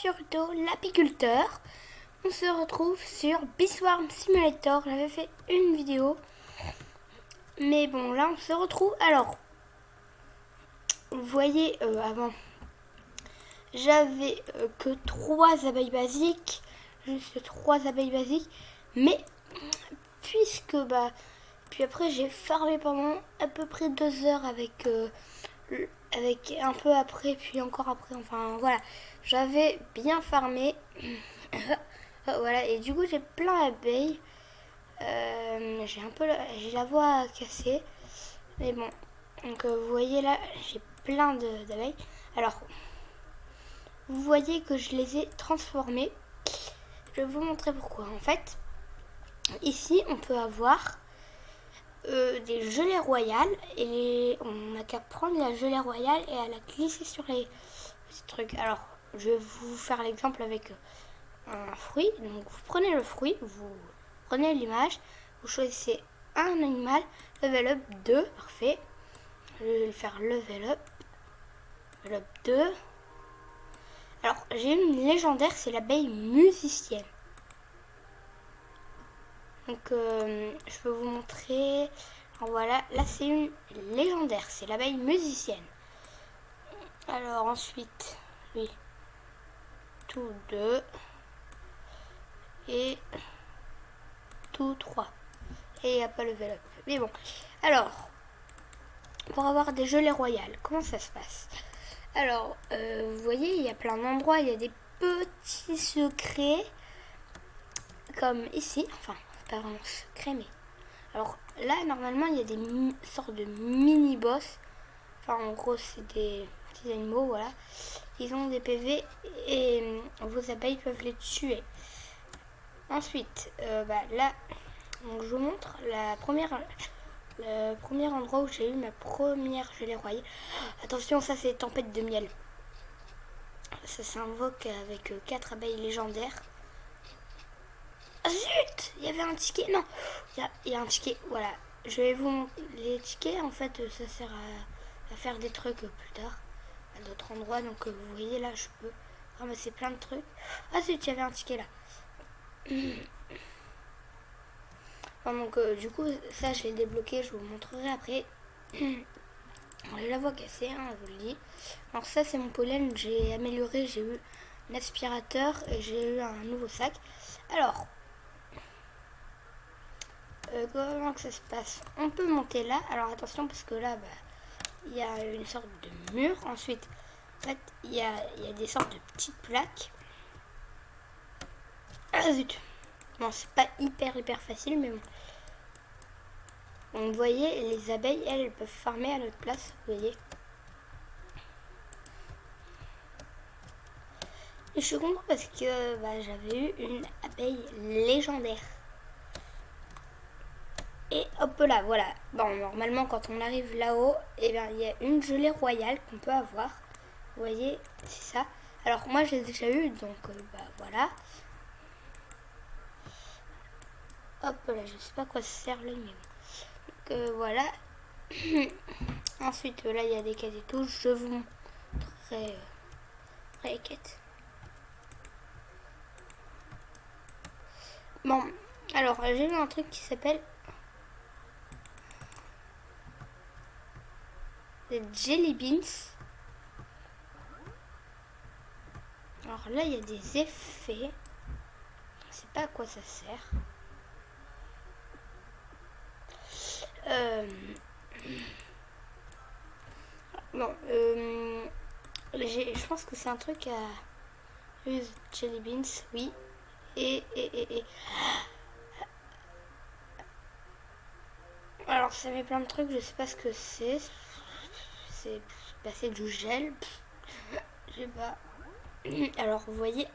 Fiorito, l'apiculteur. On se retrouve sur Beeswarm Simulator. J'avais fait une vidéo. Mais bon, là on se retrouve. Alors, vous voyez, avant, j'avais que 3 abeilles basiques. Juste 3 abeilles basiques. Mais, puisque, puis après j'ai farmé pendant à peu près 2 heures avec un peu après, puis encore après, enfin voilà, j'avais bien farmé. Voilà, et du coup j'ai plein d'abeilles. J'ai la voix cassée, mais bon. Donc vous voyez là, j'ai plein d'abeilles. Alors, vous voyez que je les ai transformées. Je vais vous montrer pourquoi. En fait, ici on peut avoir des gelées royales et on n'a qu'à prendre la gelée royale et à la glisser sur les petits trucs. Alors, je vais vous faire l'exemple avec un fruit. Donc, vous prenez le fruit, vous prenez l'image, vous choisissez un animal, level up 2, parfait. Je vais le faire level up 2. Alors, j'ai une légendaire, c'est l'abeille musicienne. Donc, je peux vous montrer. Alors voilà, là c'est une légendaire, c'est l'abeille musicienne. Alors ensuite, oui, tout 2 et tout 3. Et il n'y a pas level up. Mais bon, alors, pour avoir des gelées royales, comment ça se passe? Alors, vous voyez, il y a plein d'endroits, il y a des petits secrets, comme ici, enfin, pas vraiment secret, mais... Alors là, normalement, il y a des sortes de mini-boss. Enfin, en gros, c'est des petits animaux, voilà. Ils ont des PV et vos abeilles peuvent les tuer. Ensuite, là, donc je vous montre le premier endroit où j'ai eu ma première gelée royale. Attention, ça c'est tempête de miel. Ça s'invoque avec 4 abeilles légendaires. Ah, zut, il y avait un ticket. Non, il y a un ticket. Voilà, je vais vous montrer les tickets. En fait, ça sert à faire des trucs plus tard à d'autres endroits. Donc, vous voyez là, je peux ramasser plein de trucs. Ah zut, il y avait un ticket là. Enfin, donc, du coup, ça, je l'ai débloqué. Je vous montrerai après. J'ai la voix cassée, hein, je vous le dis. Alors, ça, c'est mon pollen. J'ai amélioré. J'ai eu un aspirateur et j'ai eu un nouveau sac. Alors, comment que ça se passe? On peut monter là. Alors attention parce que là, il y a une sorte de mur. Ensuite, en fait, il y a des sortes de petites plaques. Ah zut! Bon, c'est pas hyper facile, mais bon. Donc, vous voyez, les abeilles, elles peuvent farmer à notre place. Vous voyez. Et je suis content parce que j'avais eu une abeille légendaire. Et hop là, voilà. Bon, normalement, quand on arrive là-haut, il y a une gelée royale qu'on peut avoir. Vous voyez, c'est ça. Alors, moi, j'ai déjà eu, donc voilà. Hop là, je sais pas à quoi ça sert l'œil, mais bon. Donc, voilà. Ensuite, là, il y a des quêtes et tout. Je vous montrerai les quêtes. Bon, alors, j'ai eu un truc qui s'appelle des Jelly Beans. Alors là, il y a des effets. Je sais pas à quoi ça sert. Bon, je pense que c'est un truc à use Jelly Beans, oui. Et. Alors ça met plein de trucs, je sais pas ce que c'est. C'est du gel. Je sais pas. Alors vous voyez.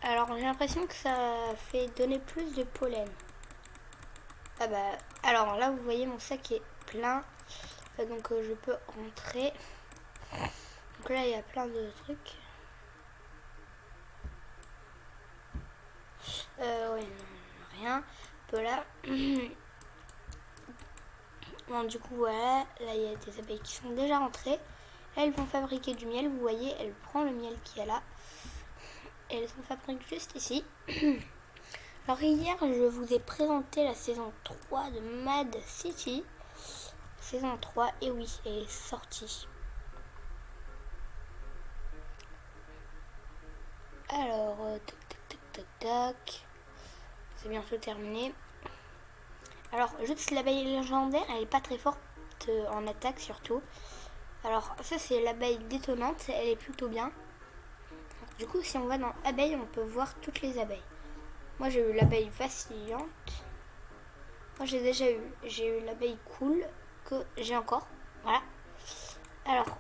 Alors j'ai l'impression que ça fait donner plus de pollen. Alors là vous voyez mon sac est plein. Donc je peux rentrer. Donc là il y a plein de trucs. Ouais, non, rien. Un peu là. Bon, du coup, voilà, là il y a des abeilles qui sont déjà rentrées. Là, elles vont fabriquer du miel. Vous voyez, elle prend le miel qu'il y a là. Et elles en fabriquent juste ici. Alors hier, je vous ai présenté la saison 3 de Mad City. Saison 3, et oui, elle est sortie. Alors, tac, tac, tac, tac, tac. C'est bientôt terminé. Alors, juste l'abeille légendaire, elle est pas très forte en attaque surtout. Alors, ça c'est l'abeille détonnante, elle est plutôt bien. Du coup, si on va dans abeilles, on peut voir toutes les abeilles. Moi, j'ai eu l'abeille vacillante. Moi, j'ai déjà eu. J'ai eu l'abeille cool, que j'ai encore. Voilà. Alors,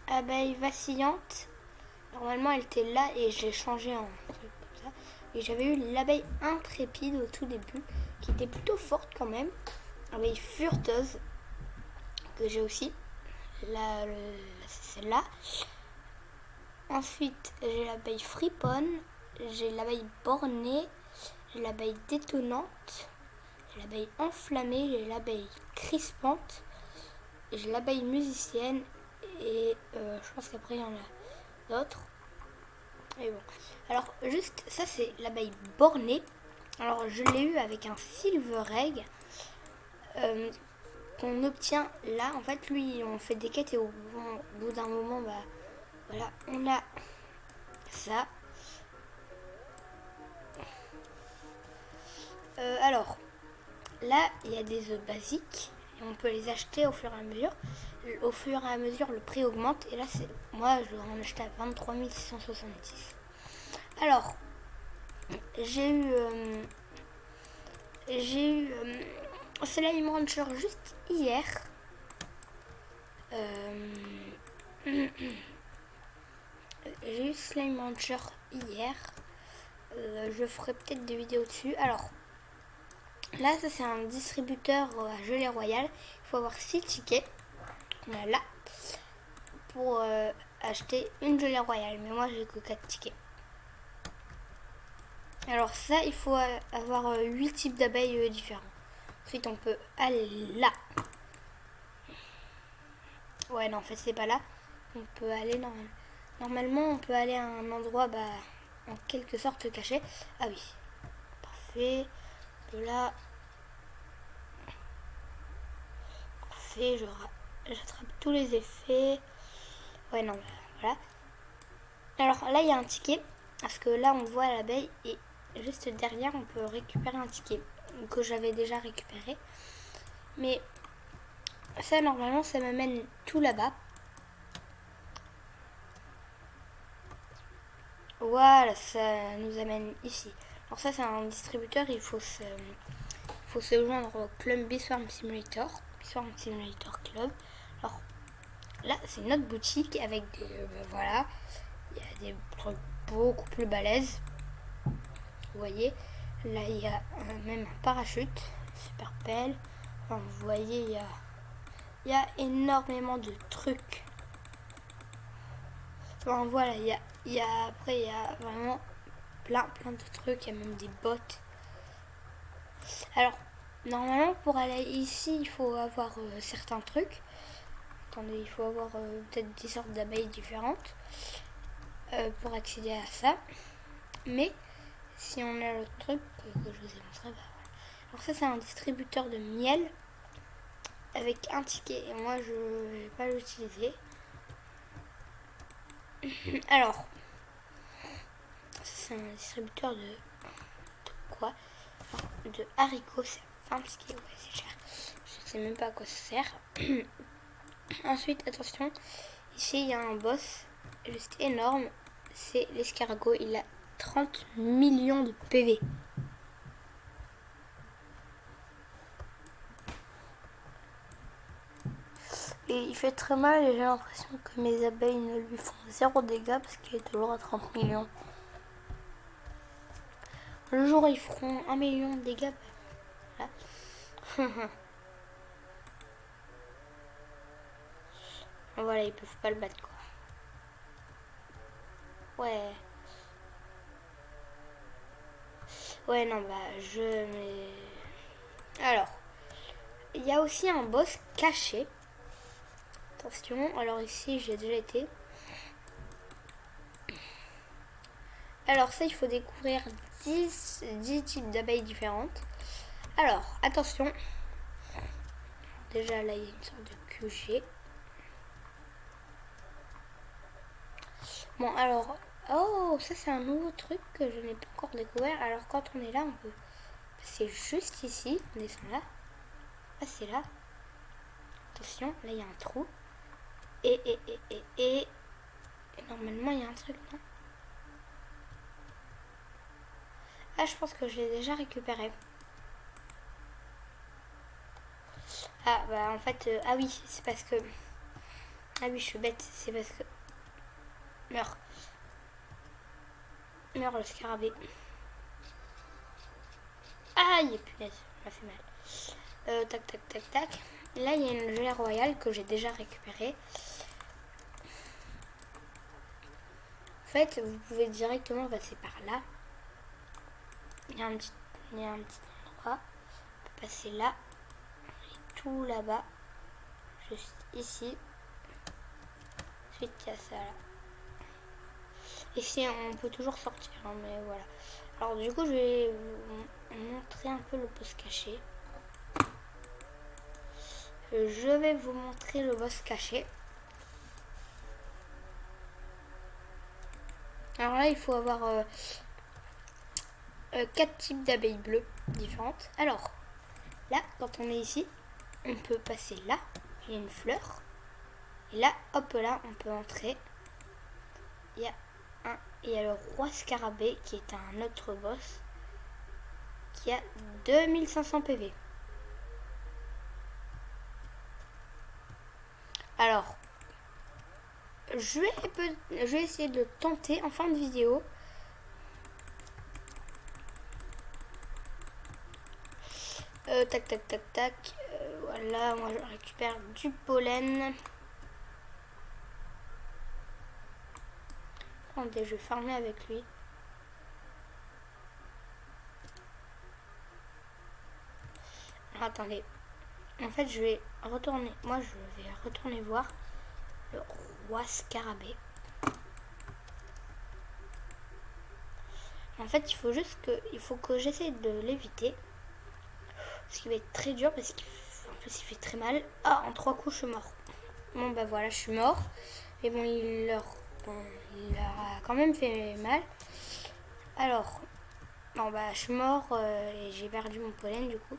abeille vacillante. Normalement, elle était là et j'ai changé en truc comme ça. Et j'avais eu l'abeille intrépide au tout début, qui était plutôt forte quand même. Abeille furteuse, que j'ai aussi. Là, c'est celle-là. Ensuite, j'ai l'abeille friponne, j'ai l'abeille bornée, j'ai l'abeille détonnante, j'ai l'abeille enflammée, j'ai l'abeille crispante, j'ai l'abeille musicienne et je pense qu'après il y en a d'autres. Et bon. Alors juste, ça c'est l'abeille bornée. Alors je l'ai eu avec un silver egg qu'on obtient là. En fait, lui, on fait des quêtes et au bout d'un moment, bah voilà, on a ça. Alors, là, il y a des œufs basiques et on peut les acheter au fur et à mesure. Au fur et à mesure, le prix augmente. Et là, moi, je vais en acheter à 23 670. Alors, j'ai eu Slime Rancher juste hier. J'ai eu Slime Rancher hier. Je ferai peut-être des vidéos dessus. Alors, là, ça c'est un distributeur à gelée royale. Il faut avoir 6 tickets. On a là pour acheter une gelée royale. Mais moi, j'ai que 4 tickets. Alors ça, il faut avoir 8 types d'abeilles différents. Ensuite, on peut aller là. Ouais, non, en fait, c'est pas là. On peut aller normalement, on peut aller à un endroit en quelque sorte caché. Ah oui, parfait. De là, parfait. J'attrape tous les effets. Ouais, non, voilà. Alors là, il y a un ticket. Parce que là, on voit l'abeille et juste derrière, on peut récupérer un ticket que j'avais déjà récupéré. Mais ça, normalement, ça m'amène tout là-bas. Voilà, ça nous amène ici. Alors ça, c'est un distributeur, il faut se joindre au Club Biswarm Simulator. Biswarm Simulator Club. Alors là, c'est notre boutique avec des... voilà, il y a des trucs beaucoup plus balèzes. Vous voyez, là, il y a même un parachute, super belle. Enfin, vous voyez, il y a énormément de trucs. Enfin, voilà, après, il y a vraiment plein de trucs. Il y a même des bottes. Alors, normalement, pour aller ici, il faut avoir certains trucs. Attendez, il faut avoir peut-être 10 sortes d'abeilles différentes pour accéder à ça. Mais, si on a l'autre truc que je vous ai montré, bah voilà. Alors ça, c'est un distributeur de miel avec un ticket. Et moi, je ne vais pas l'utiliser. Alors, c'est un distributeur de quoi? De haricots. C'est un ticket, ouais, c'est cher. Je sais même pas à quoi ça sert. Ensuite, attention, ici il y a un boss juste énorme. C'est l'escargot. Il a 30 millions de PV. Et il fait très mal et j'ai l'impression que mes abeilles ne lui font 0 dégâts parce qu'il est toujours à 30 millions. Le jour où ils feront 1 million de dégâts, voilà. Voilà, ils peuvent pas le battre quoi. Ouais. Ouais, non, bah, Alors, il y a aussi un boss caché. Attention, alors ici j'ai déjà été. Alors ça, il faut découvrir 10 types d'abeilles différentes. Alors, attention. Déjà là, il y a une sorte de QG. Bon, alors... Oh, ça c'est un nouveau truc que je n'ai pas encore découvert. Alors quand on est là, on peut passer juste ici. On descend là. Ah, c'est là. Attention, là il y a un trou. Et normalement il y a un truc, non? Ah, je pense que je l'ai déjà récupéré. Ah, bah en fait... ah oui, c'est parce que... Ah oui, je suis bête. C'est parce que... Meurs. Meurs le scarabée. Aïe, punaise, ça m'a fait mal. Tac, tac, tac, tac. Là, il y a une gelée royale que j'ai déjà récupérée. En fait, vous pouvez directement passer par là. Il y a un petit endroit. On peut passer là. Et tout là-bas. Juste ici. Ensuite, il y a ça là. Ici, on peut toujours sortir, hein, mais voilà. Alors, du coup, je vais vous montrer un peu le boss caché. Je vais vous montrer le boss caché. Alors là, il faut avoir 4 types d'abeilles bleues différentes. Alors, là, quand on est ici, on peut passer là. Il y a une fleur. Et là, hop là, on peut entrer. Il y a le roi scarabée qui est un autre boss qui a 2500 PV. Alors, je vais essayer de tenter en fin de vidéo. Tac, tac, tac, tac. Voilà, moi je récupère du pollen. Attendez, je vais farmer avec lui. Alors, attendez. En fait, je vais retourner. Moi, je vais retourner voir le roi scarabée. En fait, il faut que j'essaie de l'éviter. Ce qui va être très dur parce qu'en plus il fait très mal. Ah, en 3 coups, je suis mort. Bon, bah voilà, je suis mort. Mais bon, il leur a quand même fait mal. Alors, bon, bah je suis mort et j'ai perdu mon pollen du coup.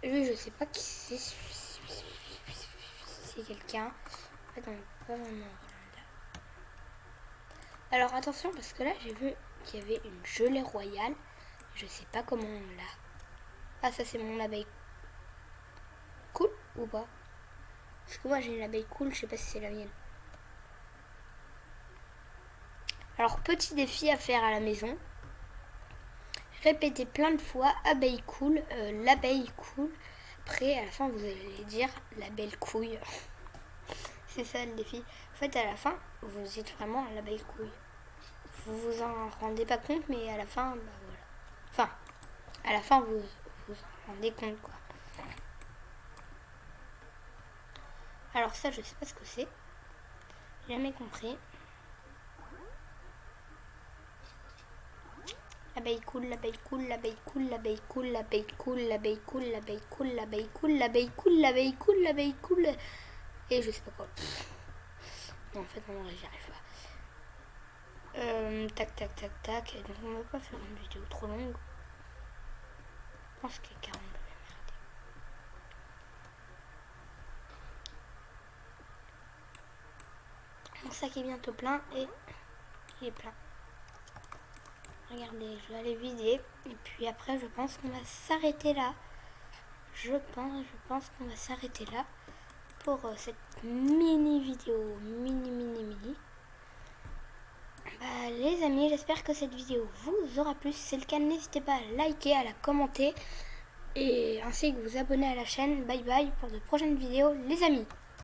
Lui, je sais pas qui c'est. C'est quelqu'un. En fait, on peut pas vraiment. Alors attention parce que là j'ai vu qu'il y avait une gelée royale. Je sais pas comment on l'a. Ah, ça c'est mon abeille. Cool ou pas? Parce que moi j'ai une abeille cool, je sais pas si c'est la mienne. Alors petit défi à faire à la maison. Répétez plein de fois abeille cool, l'abeille cool. Après à la fin vous allez dire la belle couille. C'est ça le défi. En fait à la fin vous dites vraiment l'abeille couille. Vous vous en rendez pas compte mais à la fin bah voilà. Enfin à la fin vous en rendez compte quoi. Alors ça je sais pas ce que c'est. J'ai jamais compris. L'abeille cool, l'abeille cool, l'abeille cool, l'abeille cool, l'abeille cool, l'abeille cool, l'abeille cool, l'abeille cool, l'abeille cool, l'abeille cool, l'abeille cool. Et je sais pas quoi. Non, en fait, non, j'y arrive pas. Tac, tac, tac, tac. Donc, on va pas faire une vidéo trop longue. Je pense qu'il y a 42. Mon sac est bientôt plein et il est plein. Regardez, je vais aller vider. Et puis après, je pense qu'on va s'arrêter là. Je pense qu'on va s'arrêter là pour cette mini vidéo. Mini. Bah, les amis, j'espère que cette vidéo vous aura plu. Si c'est le cas, n'hésitez pas à liker, à la commenter. Et ainsi que vous abonner à la chaîne. Bye bye pour de prochaines vidéos, les amis.